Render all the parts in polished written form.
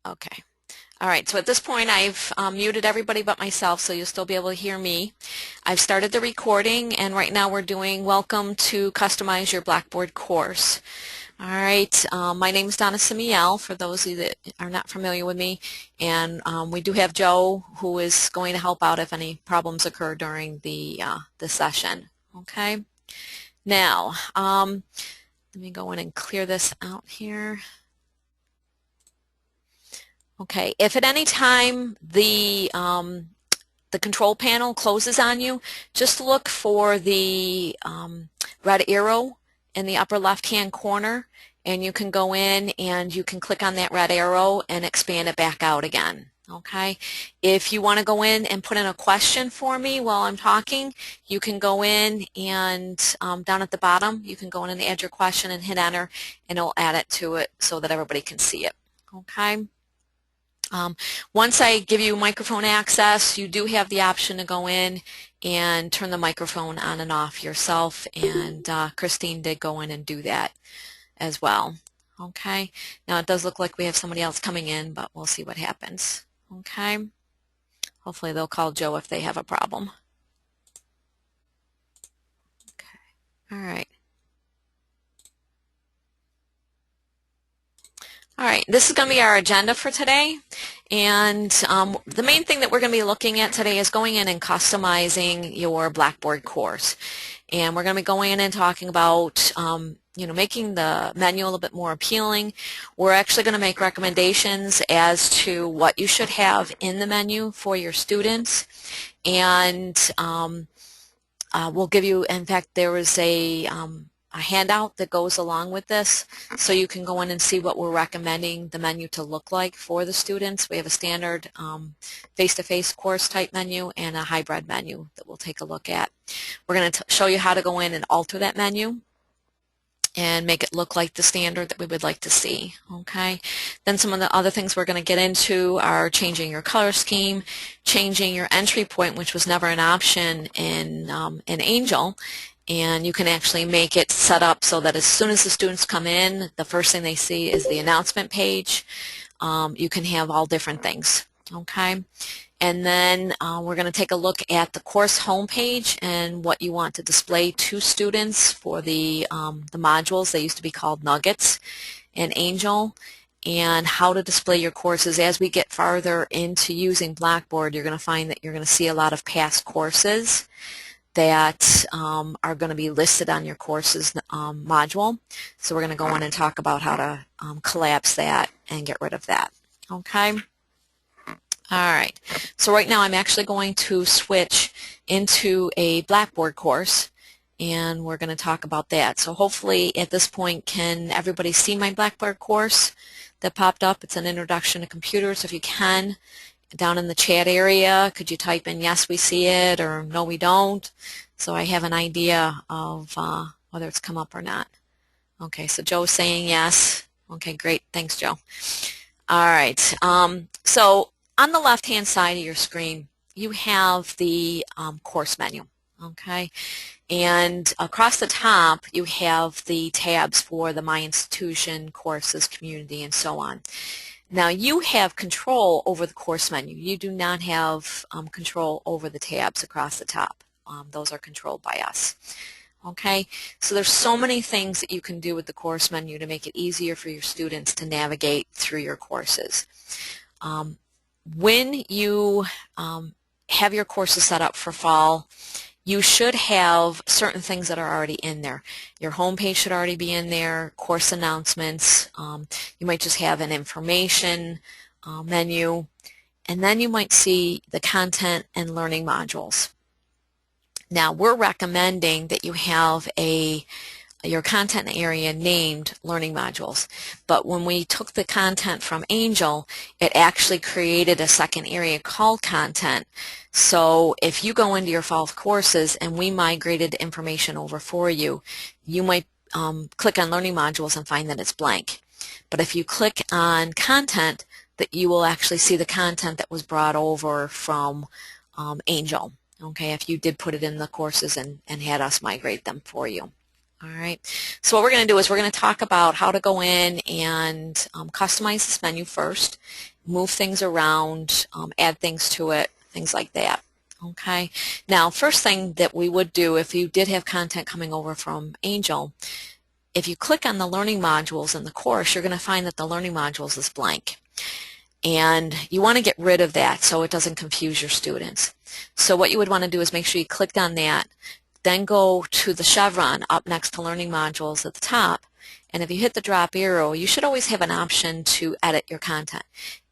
Okay. All right, so at this point I've muted everybody but myself, so you'll still be able to hear me. I've started the recording, and right now we're doing Welcome to Customize Your Blackboard course. All right, my name is Donna Simiel, for those of you that are not familiar with me, and we do have Joe who is going to help out if any problems occur during the session. Okay, now let me go in and clear this out here. Okay, if at any time the control panel closes on you, just look for the red arrow in the upper left-hand corner, and you can go in and you can click on that red arrow and expand it back out again. Okay, if you want to go in and put in a question for me while I'm talking, you can go in and down at the bottom, you can go in and add your question and hit enter, and it'll add it to it so that everybody can see it. Okay. Once I give you microphone access, you do have the option to go in and turn the microphone on and off yourself, and Christine did go in and do that as well. Okay, now it does look like we have somebody else coming in, but we'll see what happens. Okay, hopefully they'll call Joe if they have a problem. Okay, all right. All right, this is going to be our agenda for today, and the main thing that we're going to be looking at today is going in and customizing your Blackboard course. And we're going to be going in and talking about making the menu a little bit more appealing. We're actually going to make recommendations as to what you should have in the menu for your students, and we'll give you, in fact, there was a handout that goes along with this, so you can go in and see what we're recommending the menu to look like for the students. We have a standard face-to-face course type menu and a hybrid menu that we'll take a look at. We're going to show you how to go in and alter that menu and make it look like the standard that we would like to see. Okay. Then some of the other things we're going to get into are changing your color scheme, changing your entry point, which was never an option in Angel. And you can actually make it set up so that as soon as the students come in, the first thing they see is the announcement page. You can have all different things, okay? And then we're going to take a look at the course homepage and what you want to display to students for the modules. They used to be called nuggets in Angel, and how to display your courses. As we get farther into using Blackboard, you're going to find that you're going to see a lot of past courses that are going to be listed on your courses module. So we're going to go in and talk about how to collapse that and get rid of that. Okay? All right. So right now I'm actually going to switch into a Blackboard course, and we're going to talk about that. So hopefully at this point, can everybody see my Blackboard course that popped up? It's an introduction to computers. If you can, down in the chat area, could you type in yes, we see it, or no, we don't, so I have an idea of whether it's come up or not. Okay, so Joe's saying yes. Okay, great. Thanks, Joe. All right. So on the left-hand side of your screen, you have the course menu. Okay, and across the top, you have the tabs for the My Institution, Courses, Community, and so on. Now you have control over the course menu. You do not have control over the tabs across the top. Those are controlled by us. Okay, so there's so many things that you can do with the course menu to make it easier for your students to navigate through your courses. When you have your courses set up for fall, you should have certain things that are already in there. Your home page should already be in there, course announcements. You might just have an information menu, and then you might see the content and learning modules. Now we're recommending that you have your content area named learning modules, but when we took the content from Angel, it actually created a second area called content. So if you go into your fall courses and we migrated information over for you, you might click on learning modules and find that it's blank. But if you click on content, that you will actually see the content that was brought over from Angel. Okay, if you did put it in the courses and had us migrate them for you. All right, so what we're going to do is we're going to talk about how to go in and customize this menu first. move things around, add things to it, things like that. Okay. Now, first thing that we would do if you did have content coming over from Angel, if you click on the learning modules in the course, you're going to find that the learning modules is blank. And you want to get rid of that so it doesn't confuse your students. So what you would want to do is make sure you clicked on that, then go to the chevron up next to learning modules at the top, and if you hit the drop arrow, you should always have an option to edit your content.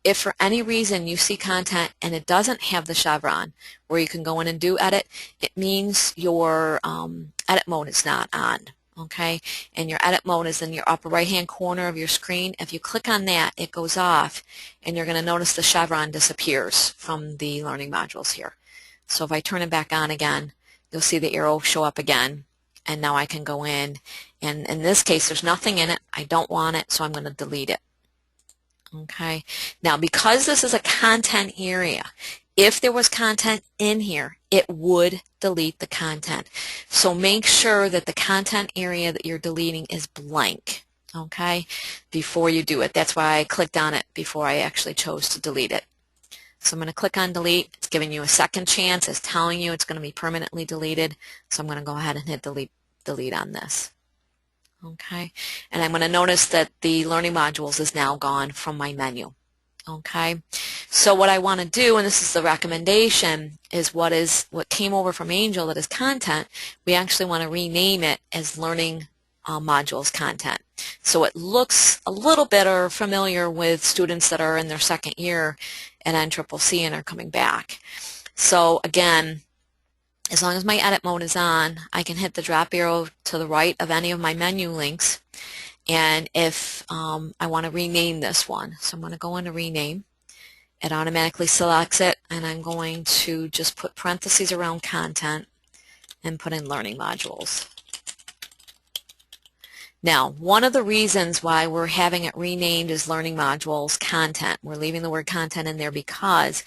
If for any reason you see content and it doesn't have the chevron where you can go in and do edit, it means your edit mode is not on. Okay, and your edit mode is in your upper right hand corner of your screen. If you click on that, it goes off, and you're going to notice the chevron disappears from the learning modules here. So if I turn it back on again, you'll see the arrow show up again, and now I can go in, and in this case there's nothing in it. I don't want it, so I'm going to delete it. Okay, now because this is a content area, if there was content in here, it would delete the content. So make sure that the content area that you're deleting is blank, okay, before you do it. That's why I clicked on it before I actually chose to delete it. So I'm going to click on delete. It's giving you a second chance. It's telling you it's going to be permanently deleted. So I'm going to go ahead and hit delete on this. Okay, and I'm going to notice that the learning modules is now gone from my menu. Okay, so what I want to do, and this is the recommendation, is what came over from Angel that is content, we actually want to rename it as learning modules content. So it looks a little better familiar with students that are in their second year at NCCC and are coming back. So again, as long as my edit mode is on, I can hit the drop arrow to the right of any of my menu links. And if I want to rename this one, so I'm going to go into rename. It automatically selects it, and I'm going to just put parentheses around content and put in learning modules. Now, one of the reasons why we're having it renamed as learning modules content, we're leaving the word content in there because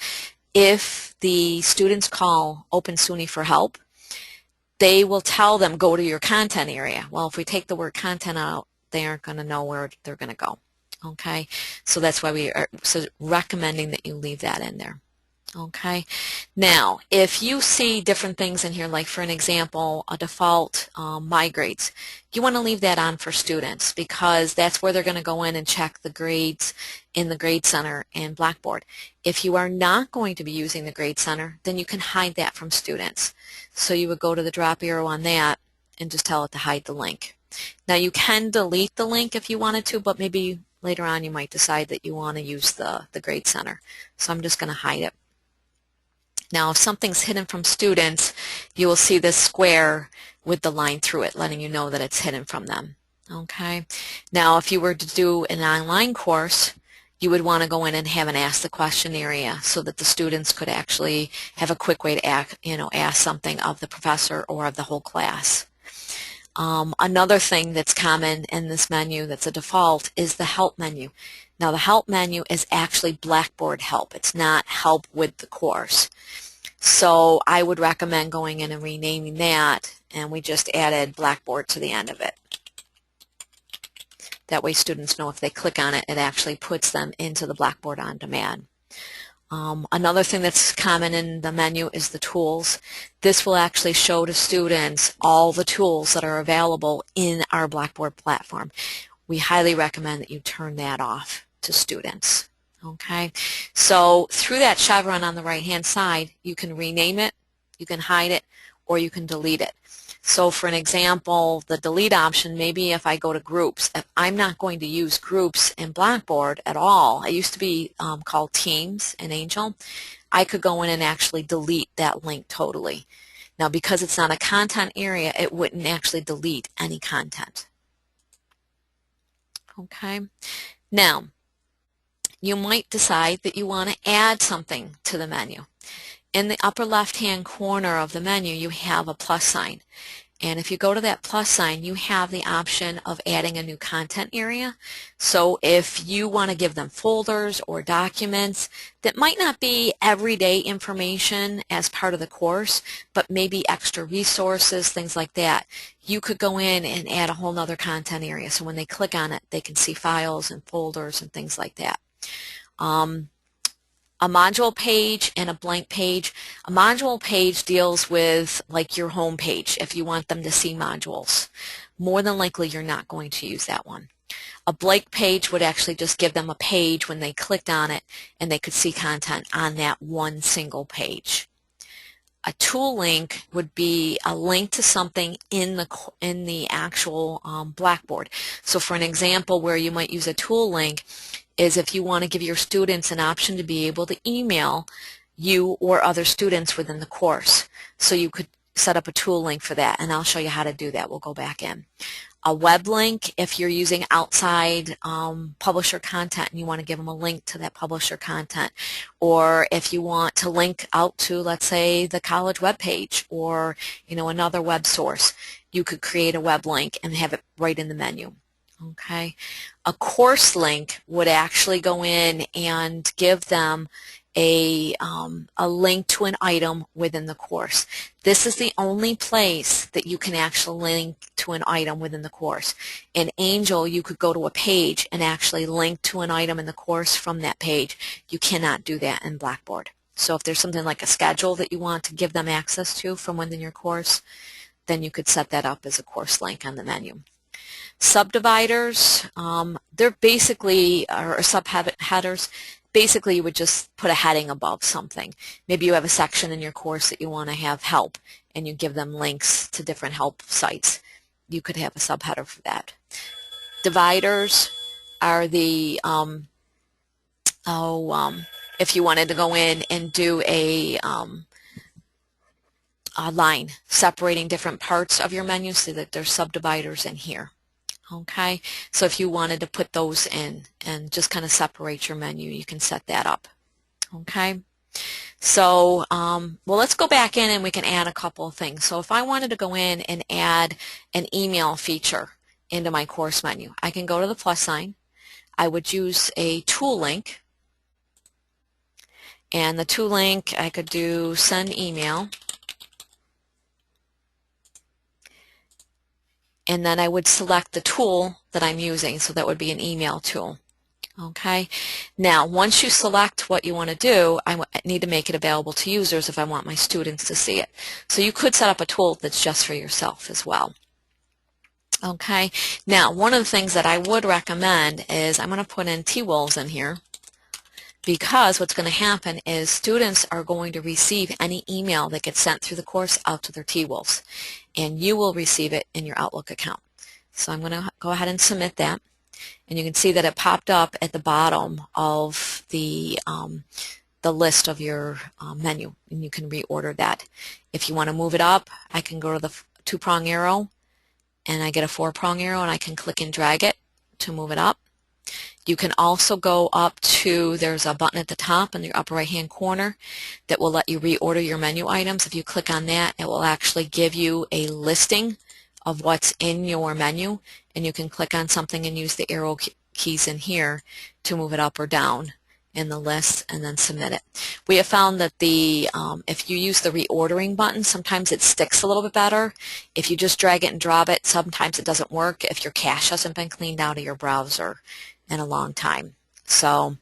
if the students call Open SUNY for help, they will tell them go to your content area. Well, if we take the word content out, they aren't going to know where they're going to go. Okay, so that's why we are recommending that you leave that in there. Okay, now if you see different things in here, like for an example, a default My Grades, you want to leave that on for students because that's where they're going to go in and check the grades in the Grade Center and Blackboard. If you are not going to be using the Grade Center, then you can hide that from students. So you would go to the drop arrow on that and just tell it to hide the link. Now you can delete the link if you wanted to, but maybe later on you might decide that you want to use the Grade Center. So I'm just going to hide it. Now if something's hidden from students, you will see this square with the line through it, letting you know that it's hidden from them. Okay. Now if you were to do an online course, you would want to go in and have an ask the question area so that the students could actually have a quick way to ask something of the professor or of the whole class. Another thing that's common in this menu that's a default is the help menu. Now the help menu is actually Blackboard help. It's not help with the course. So I would recommend going in and renaming that, and we just added Blackboard to the end of it. That way students know if they click on it, it actually puts them into the Blackboard on demand. Another thing that's common in the menu is the tools. This will actually show to students all the tools that are available in our Blackboard platform. We highly recommend that you turn that off to students. Okay, so through that chevron on the right hand side, you can rename it, you can hide it, or you can delete it. So for an example, the delete option, maybe if I go to groups, if I'm not going to use groups in Blackboard at all, it used to be called Teams in Angel, I could go in and actually delete that link totally. Now because it's not a content area, it wouldn't actually delete any content. Okay, now you might decide that you want to add something to the menu. In the upper left-hand corner of the menu, you have a plus sign. And if you go to that plus sign, you have the option of adding a new content area. So if you want to give them folders or documents that might not be everyday information as part of the course, but maybe extra resources, things like that, you could go in and add a whole nother content area. So when they click on it, they can see files and folders and things like that. a module page and a blank page. A module page deals with like your home page if you want them to see modules. More than likely you're not going to use that one. A blank page would actually just give them a page when they clicked on it and they could see content on that one single page. A tool link would be a link to something in the actual Blackboard. So for an example where you might use a tool link is if you want to give your students an option to be able to email you or other students within the course. So you could set up a tool link for that, and I'll show you how to do that. We'll go back in. A web link, if you're using outside publisher content and you want to give them a link to that publisher content, or if you want to link out to, let's say, the college webpage or another web source, you could create a web link and have it right in the menu. Okay, a course link would actually go in and give them a link to an item within the course. This is the only place that you can actually link to an item within the course. In Angel, you could go to a page and actually link to an item in the course from that page. You cannot do that in Blackboard. So if there's something like a schedule that you want to give them access to from within your course, then you could set that up as a course link on the menu. Subdividers, they're basically, or subheaders, basically you would just put a heading above something. Maybe you have a section in your course that you want to have help and you give them links to different help sites. You could have a subheader for that. Dividers are the, if you wanted to go in and do a line separating different parts of your menu so that there's subdividers in here. Okay, so if you wanted to put those in and just kind of separate your menu, you can set that up. Okay, so well, let's go back in and we can add a couple of things. So if I wanted to go in and add an email feature into my course menu, I can go to the plus sign. I would use a tool link, and the tool link I could do send email. And then I would select the tool that I'm using, so that would be an email tool. Okay, now once you select what you want to do, I need to make it available to users if I want my students to see it. So you could set up a tool that's just for yourself as well. Okay, now one of the things that I would recommend is I'm going to put in T-Wolves in here, because what's going to happen is students are going to receive any email that gets sent through the course out to their T-Wolves, and you will receive it in your Outlook account. So I'm going to go ahead and submit that, and you can see that it popped up at the bottom of the list of your menu, and you can reorder that. If you want to move it up, I can go to the two-prong arrow, and I get a four-prong arrow, and I can click and drag it to move it up. You can also go up to, there's a button at the top in the upper right hand corner that will let you reorder your menu items. If you click on that, it will actually give you a listing of what's in your menu, and you can click on something and use the arrow keys in here to move it up or down in the list and then submit it. We have found that if you use the reordering button, sometimes it sticks a little bit better. If you just drag it and drop it, sometimes it doesn't work if your cache hasn't been cleaned out of your browser in a long time. So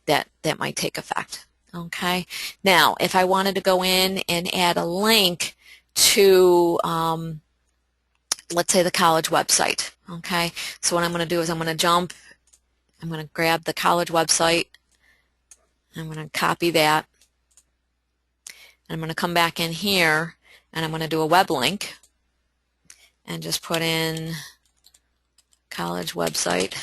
that might take effect. Okay. Now, if I wanted to go in and add a link to, let's say, the college website. Okay. So what I'm going to do is I'm going to grab the college website. I'm going to copy that. And I'm going to come back in here and I'm going to do a web link and just put in college website.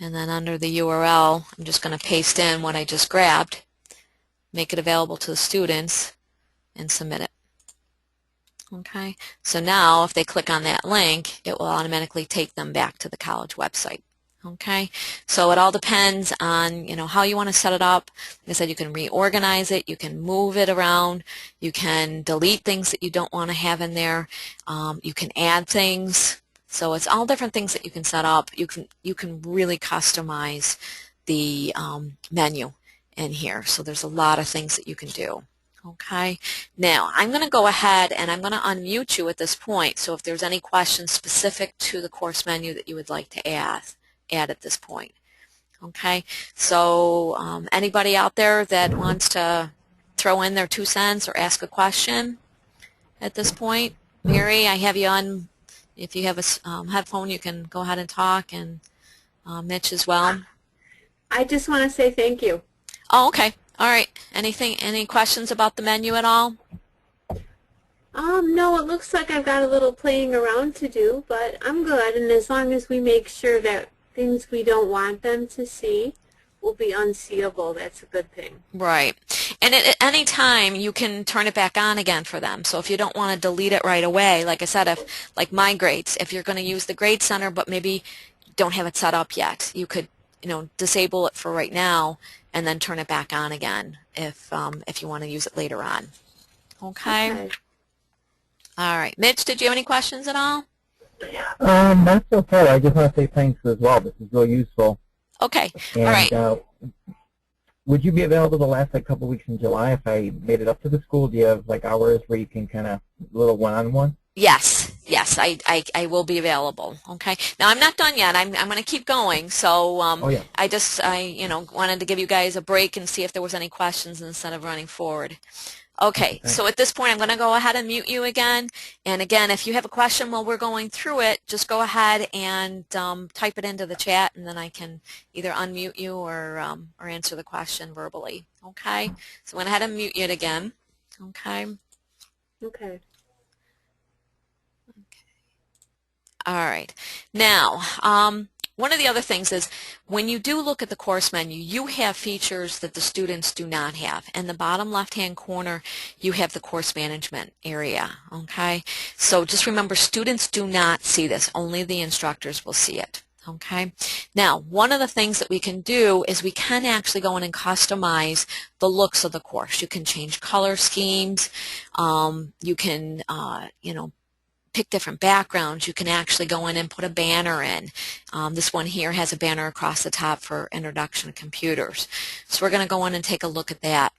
And then under the URL, I'm just going to paste in what I just grabbed, make it available to the students, and submit it. Okay, so now if they click on that link, it will automatically take them back to the college website. Okay, so it all depends on how you want to set it up. Like I said, you can reorganize it, you can move it around, you can delete things that you don't want to have in there, you can add things. So it's all different things that you can set up. You can really customize the menu in here. So there's a lot of things that you can do. Okay. Now I'm going to go ahead and I'm going to unmute you at this point. So if there's any questions specific to the course menu that you would like to add at this point. Okay, so anybody out there that wants to throw in their 2 cents or ask a question at this point? Mary, I have you on. If you have a headphone, you can go ahead and talk, and Mitch as well. I just want to say thank you. Oh, okay. All right. Any questions about the menu at all? No, it looks like I've got a little playing around to do, but I'm good. And as long as we make sure that things we don't want them to see will be unseeable, that's a good thing. Right. And at any time, you can turn it back on again for them. So if you don't want to delete it right away, like I said, like my grades, if you're going to use the Grade Center, but maybe don't have it set up yet, you could, disable it for right now and then turn it back on again if you want to use it later on. Okay. Okay. All right. Mitch, did you have any questions at all? Not so far. I just want to say thanks as well. This is really useful. Okay. And, All right. Would you be available the last couple weeks in July if I made it up to the school? Do you have hours where you can kind of little one-on-one? Yes, yes, I will be available. Okay. Now I'm not done yet. I'm going to keep going. So Oh yeah. I wanted to give you guys a break and see if there was any questions instead of running forward. Okay, Thanks. so at this point I'm going to go ahead and mute you again. And again, if you have a question while we're going through it, just go ahead and type it into the chat, and then I can either unmute you or answer the question verbally. Okay, so I went ahead and mute you again. Okay. Okay. All right. Now, one of the other things is when you do look at the course menu, you have features that the students do not have. In the bottom left-hand corner, you have the course management area, okay? So just remember, students do not see this. Only the instructors will see it, okay? Now, one of the things that we can do is we can actually go in and customize the looks of the course. You can change color schemes. You can, pick different backgrounds. You can actually go in and put a banner in. This one here has a banner across the top for Introduction to Computers. So we're going to go in and take a look at that.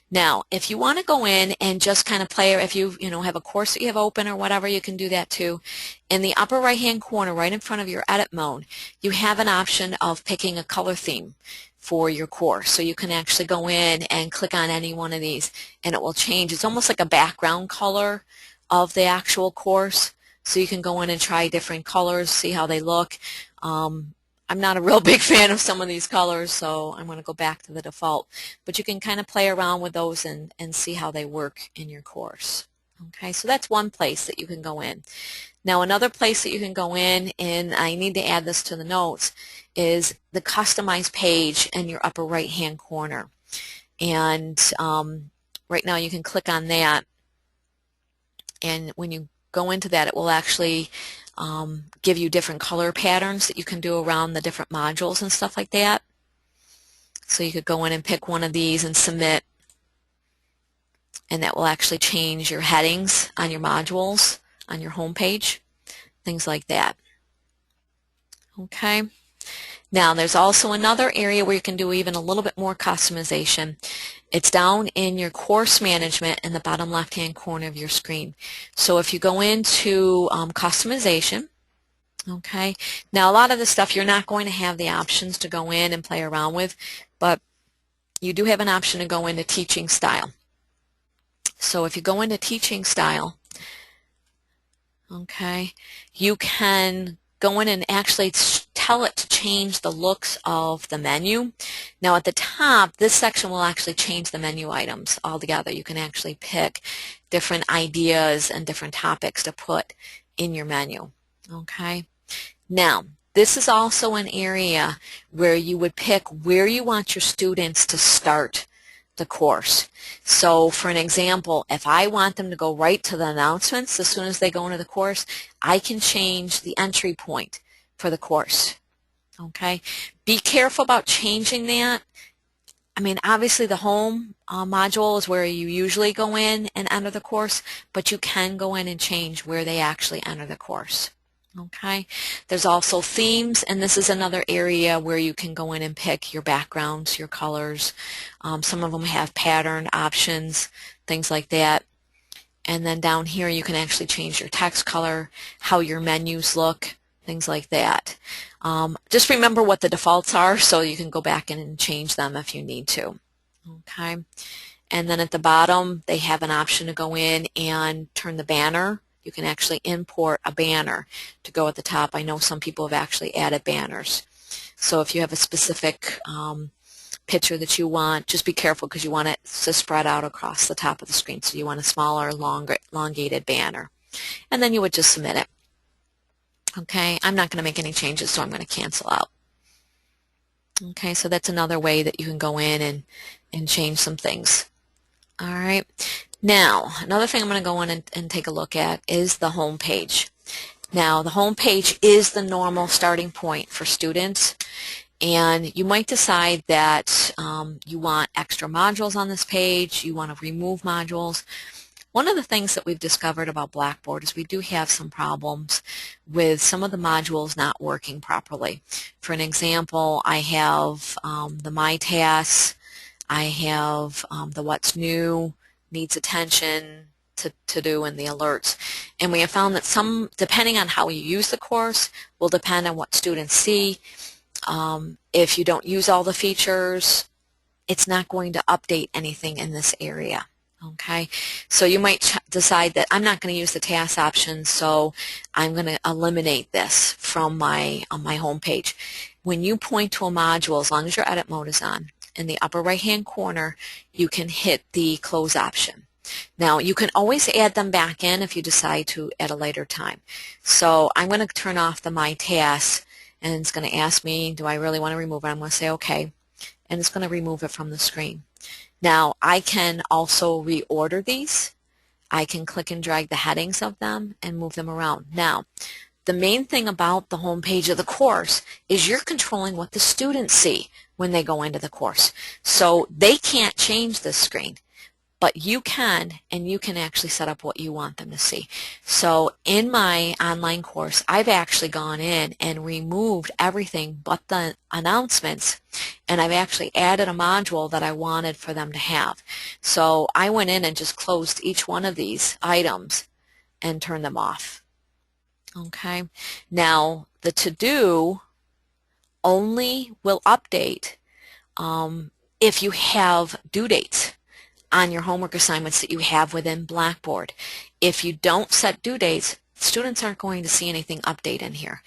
Now, if you want to go in and just kind of play, if you have a course that you have open or whatever, you can do that too. In the upper right-hand corner, right in front of your edit mode, you have an option of picking a color theme for your course. So you can actually go in and click on any one of these and it will change. It's almost like a background color of the actual course, so you can go in and try different colors, see how they look. I'm not a real big fan of some of these colors, so I'm going to go back to the default, but you can kind of play around with those and see how they work in your course. Okay, so that's one place that you can go in. Now another place that you can go in, and I need to add this to the notes, is the Customize page in your upper right hand corner. And right now you can click on that, and when you go into that, it will actually give you different color patterns that you can do around the different modules and stuff like that. So you could go in and pick one of these and submit, and that will actually change your headings on your modules on your home page, things like that. Okay. Now there's also another area where you can do even a little bit more customization. It's down in your course management in the bottom left-hand corner of your screen. So if you go into customization, okay, now a lot of this stuff you're not going to have the options to go in and play around with, but you do have an option to go into teaching style. So if you go into teaching style, okay, you can go in and actually tell it to change the looks of the menu. Now at the top, this section will actually change the menu items altogether. You can actually pick different ideas and different topics to put in your menu. Okay. Now, this is also an area where you would pick where you want your students to start the course. So for an example, if I want them to go right to the announcements as soon as they go into the course, I can change the entry point for the course. Okay, be careful about changing that. I mean, obviously the home module is where you usually go in and enter the course, but you can go in and change where they actually enter the course. Okay, there's also themes, and this is another area where you can go in and pick your backgrounds, your colors. Some of them have pattern options, things like that. And then down here you can actually change your text color, how your menus look, things like that. Just remember what the defaults are so you can go back in and change them if you need to. Okay. And then at the bottom, they have an option to go in and turn the banner. You can actually import a banner to go at the top. I know some people have actually added banners. So if you have a specific picture that you want, just be careful because you want it to spread out across the top of the screen. So you want a smaller, longer, elongated banner. And then you would just submit it. Okay, I'm not going to make any changes, so I'm going to cancel out. Okay, so that's another way that you can go in and change some things. All right. Now, another thing I'm going to go in and take a look at is the home page. Now, the home page is the normal starting point for students, and you might decide that you want extra modules on this page, you want to remove modules. One of the things that we've discovered about Blackboard is we do have some problems with some of the modules not working properly. For an example, I have the My Tasks, I have the What's New, Needs Attention, to do, and the alerts. And we have found that some, depending on how you use the course, will depend on what students see. If you don't use all the features, it's not going to update anything in this area. Okay, so you might decide that I'm not going to use the task option, so I'm going to eliminate this from my home page. When you point to a module, as long as your edit mode is on, in the upper right hand corner, you can hit the close option. Now, you can always add them back in if you decide to at a later time. So I'm going to turn off the My Tasks, and it's going to ask me, do I really want to remove it? I'm going to say okay, and it's going to remove it from the screen. Now, I can also reorder these. I can click and drag the headings of them and move them around. Now, the main thing about the home page of the course is you're controlling what the students see when they go into the course. So they can't change this screen, but you can, and you can actually set up what you want them to see. So in my online course, I've actually gone in and removed everything but the announcements, and I've actually added a module that I wanted for them to have. So I went in and just closed each one of these items and turned them off. Okay. Now, the to-do only will update if you have due dates on your homework assignments that you have within Blackboard. If you don't set due dates, students aren't going to see anything update in here.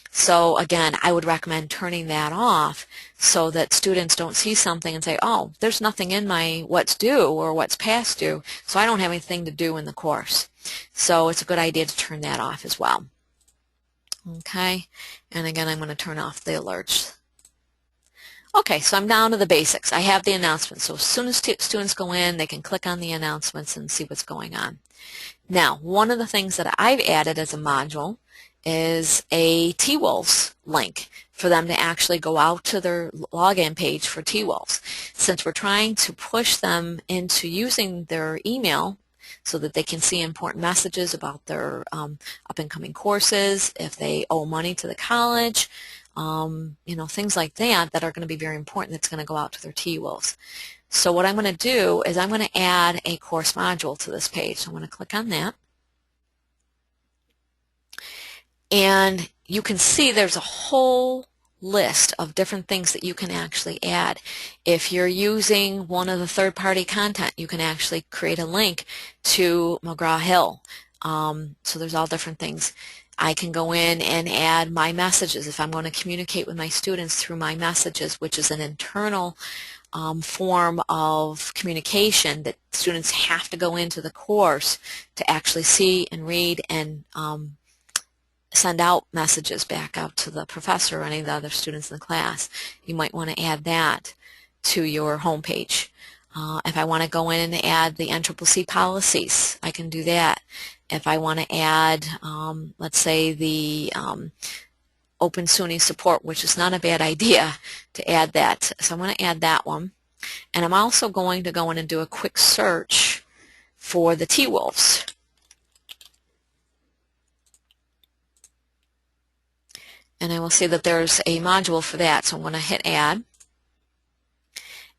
So again, I would recommend turning that off so that students don't see something and say, oh, there's nothing in my what's due or what's past due, so I don't have anything to do in the course. So it's a good idea to turn that off as well. Okay, and again, I'm going to turn off the alerts. Okay, so I'm down to the basics. I have the announcements. So as soon as students go in, they can click on the announcements and see what's going on. Now, one of the things that I've added as a module is a T-Wolves link for them to actually go out to their login page for T-Wolves. Since we're trying to push them into using their email so that they can see important messages about their up-and-coming courses, if they owe money to the college, you know, things like that that are going to be very important that's going to go out to their T-Wolves. So what I'm going to do is I'm going to add a course module to this page. So I'm going to click on that. And you can see there's a whole list of different things that you can actually add. If you're using one of the third-party content, you can actually create a link to McGraw-Hill. So there's all different things. I can go in and add my messages if I'm going to communicate with my students through my messages, which is an internal form of communication that students have to go into the course to actually see and read and send out messages back out to the professor or any of the other students in the class. You might want to add that to your home page. If I want to go in and add the NCCC policies, I can do that. If I want to add, let's say, the Open SUNY support, which is not a bad idea to add that. So I'm going to add that one. And I'm also going to go in and do a quick search for the T-Wolves. And I will see that there's a module for that. So I'm going to hit add.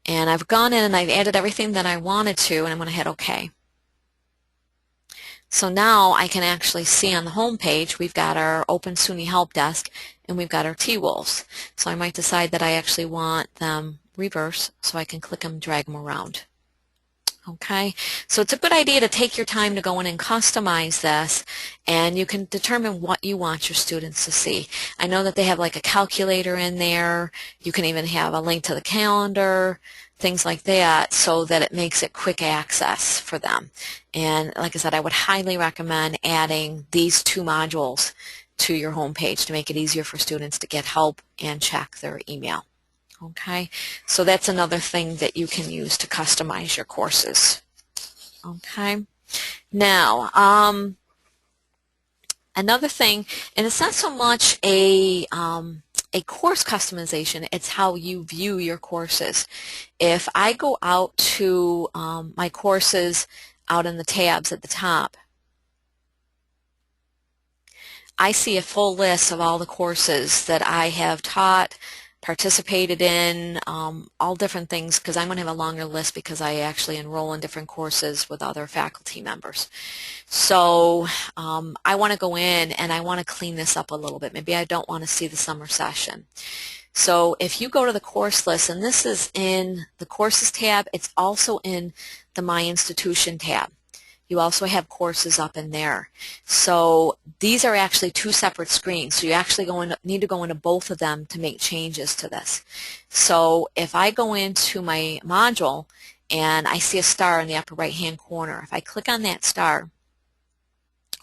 And I've gone in and I've added everything that I wanted to, and I'm going to hit OK. So now I can actually see on the home page we've got our Open SUNY Help Desk, and we've got our T-wolves. So I might decide that I actually want them reverse, so I can click them, drag them around. Okay, so it's a good idea to take your time to go in and customize this, and you can determine what you want your students to see. I know that they have like a calculator in there. You can even have a link to the calendar, things like that, so that it makes it quick access for them. And like I said, I would highly recommend adding these two modules to your home page to make it easier for students to get help and check their email. Okay, so that's another thing that you can use to customize your courses. Okay, now another thing, and it's not so much a course customization, it's how you view your courses. If I go out to my courses out in the tabs at the top, I see a full list of all the courses that I have taught, participated in, all different things, because I'm going to have a longer list because I actually enroll in different courses with other faculty members. So I want to go in and I want to clean this up a little bit. Maybe I don't want to see the summer session. So if you go to the course list, and this is in the courses tab, it's also in the My Institution tab. You also have courses up in there. So these are actually two separate screens. So you actually need to go into both of them to make changes to this. So if I go into my module and I see a star in the upper right hand corner, if I click on that star,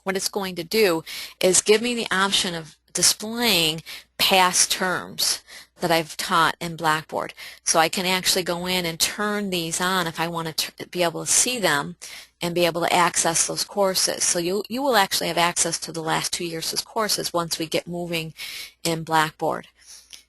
what it's going to do is give me the option of displaying past terms that I've taught in Blackboard. So I can actually go in and turn these on if I want to be able to see them and be able to access those courses. So you will actually have access to the last 2 years' courses once we get moving in Blackboard.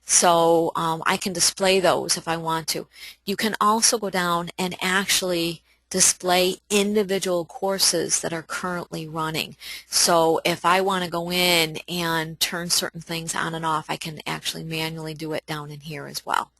So I can display those if I want to. You can also go down and actually display individual courses that are currently running. So if I want to go in and turn certain things on and off, I can actually manually do it down in here as well.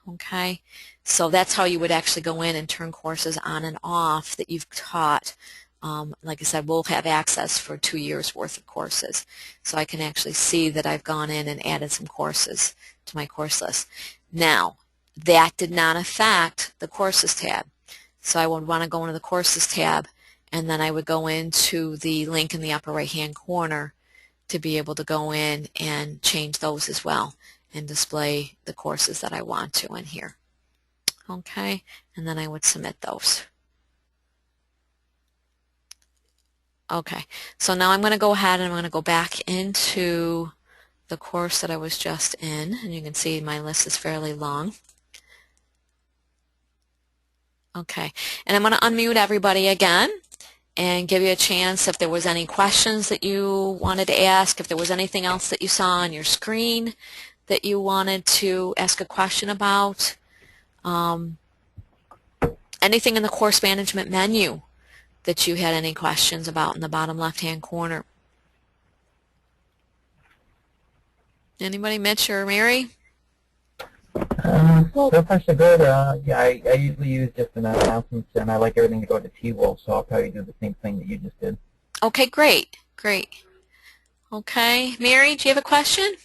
Okay, so that's how you would actually go in and turn courses on and off that you've taught. Like I said, we'll have access for 2 years worth of courses. So I can actually see that I've gone in and added some courses to my course list. Now, that did not affect the courses tab. So I would want to go into the courses tab, and then I would go into the link in the upper right hand corner to be able to go in and change those as well and display the courses that I want to in here. Okay, and then I would submit those. Okay, so now I'm going to go ahead and I'm going to go back into the course that I was just in, and you can see my list is fairly long. Okay, and I'm going to unmute everybody again and give you a chance if there was any questions that you wanted to ask, if there was anything else that you saw on your screen that you wanted to ask a question about, anything in the course management menu that you had any questions about in the bottom left-hand corner. Anybody, Mitch or Mary? So far so good. Yeah, I usually use just an announcements, and I like everything to go to T-Wolf, so I'll probably do the same thing that you just did. Okay, great, great. Okay, Mary, do you have a question?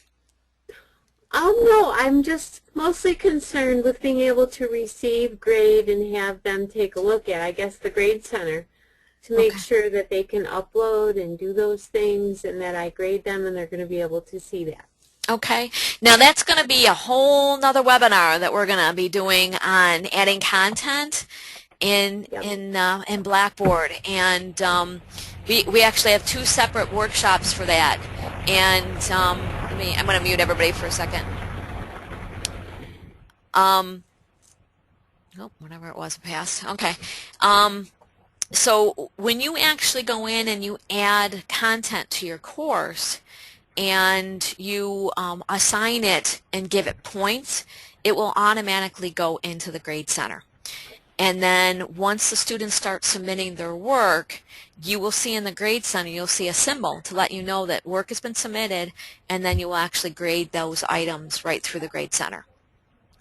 No, I'm just mostly concerned with being able to receive, grade, and have them take a look at, I guess, the grade center to make sure that they can upload and do those things and that I grade them and they're going to be able to see that. Okay, now that's going to be a whole nother webinar that we're going to be doing on adding content in Blackboard, and we actually have 2 separate workshops for that. And I'm going to mute everybody for a second. Whatever it was passed. Okay. So when you actually go in and you add content to your course, and you assign it and give it points, it will automatically go into the grade center. And then once the students start submitting their work, you will see in the grade center, you'll see a symbol to let you know that work has been submitted, and then you will actually grade those items right through the grade center.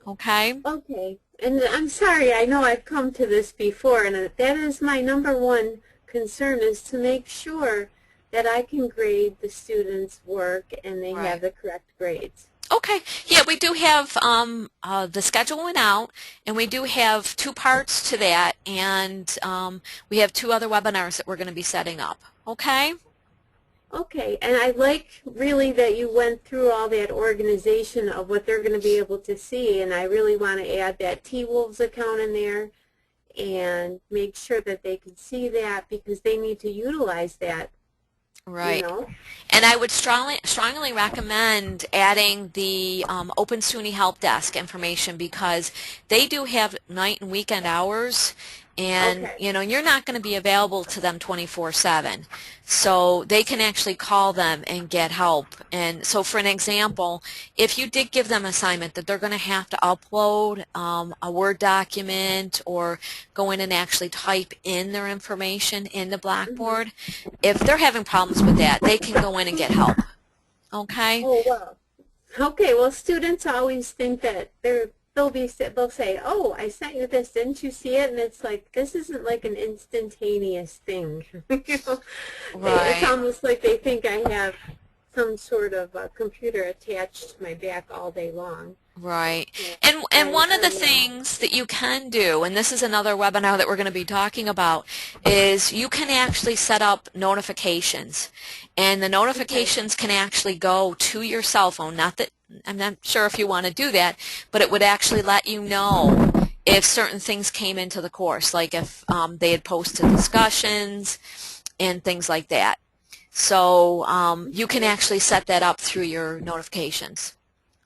Okay? Okay. And I'm sorry, I know I've come to this before, and that is my #1 concern, is to make sure that I can grade the students' work and they Right. have the correct grades. Okay. Yeah, we do have the schedule went out, and we do have two parts to that, and we have two other webinars that we're going to be setting up. Okay? Okay, and I like really that you went through all that organization of what they're going to be able to see, and I really want to add that T-Wolves account in there and make sure that they can see that because they need to utilize that, you Right. know. And I would strongly recommend adding the Open SUNY Help Desk information because they do have night and weekend hours, and Okay. you know you're not going to be available to them 24/7, so they can actually call them and get help. And so, for an example, if you did give them an assignment that they're going to have to upload a Word document or go in and actually type in their information in the Mm-hmm. Blackboard, if they're having problems with that, they can go in and get help. Okay? Oh, wow. Okay, well, students always think that they'll say, "Oh, I sent you this. Didn't you see it?" And it's like this isn't like an instantaneous thing. You know, it's Right. almost like they think I have some sort of a computer attached to my back all day long. Right. Yeah, And one of the I know. things that you can do, and this is another webinar that we're going to be talking about, is you can actually set up notifications. And the Okay. notifications can actually go to your cell phone. Not that I'm not sure if you want to do that, but it would actually let you know if certain things came into the course, like if they had posted discussions and things like that. So you can Okay. actually set that up through your notifications.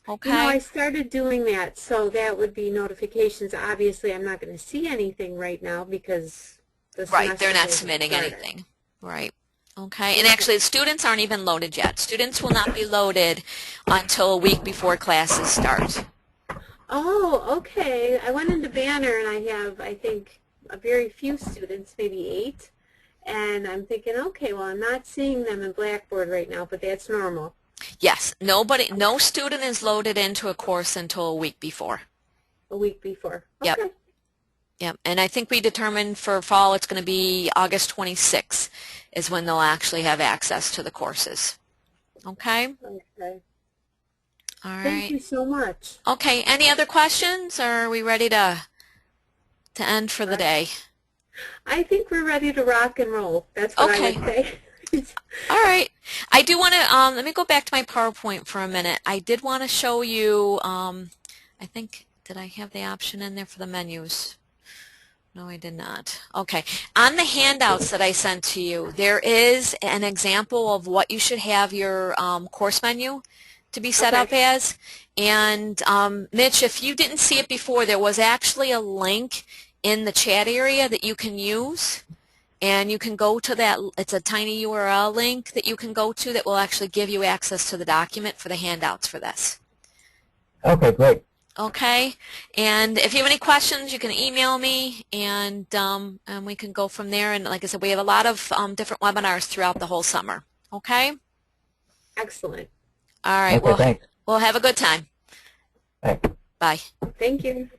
You know, Okay? I started doing that, so that would be notifications. Obviously, I'm not going to see anything right now because the Right, they're semester not hasn't submitting started. anything. Right. Okay, and Okay. actually the students aren't even loaded yet. Students will not be loaded until a week before classes start. Oh, okay. I went into Banner and I have, I think, a very few students, maybe 8. And I'm thinking, okay, well, I'm not seeing them in Blackboard right now, but that's normal. Yes, no student is loaded into a course until a week before. A week before. Yep, Okay. yep. And I think we determined for fall it's going to be August 26th is when they'll actually have access to the courses. Okay? Okay. All Thank right. you so much. Okay, any other questions or are we ready to end for the I day? I think we're ready to rock and roll. That's what I would Okay. say. All right. I do want to, let me go back to my PowerPoint for a minute. I did want to show you, I think, did I have the option in there for the menus? No, I did not. Okay. On the handouts that I sent to you, there is an example of what you should have your course menu to be set Okay. up as. And Mitch, if you didn't see it before, there was actually a link in the chat area that you can use. And you can go to that, it's a tiny URL link that you can go to that will actually give you access to the document for the handouts for this. Okay, great. Okay? And if you have any questions, you can email me and we can go from there. And like I said, we have a lot of different webinars throughout the whole summer. Okay? Excellent. All right. Okay, Well, thanks. we'll have a good time. Thanks. Bye. Thank you.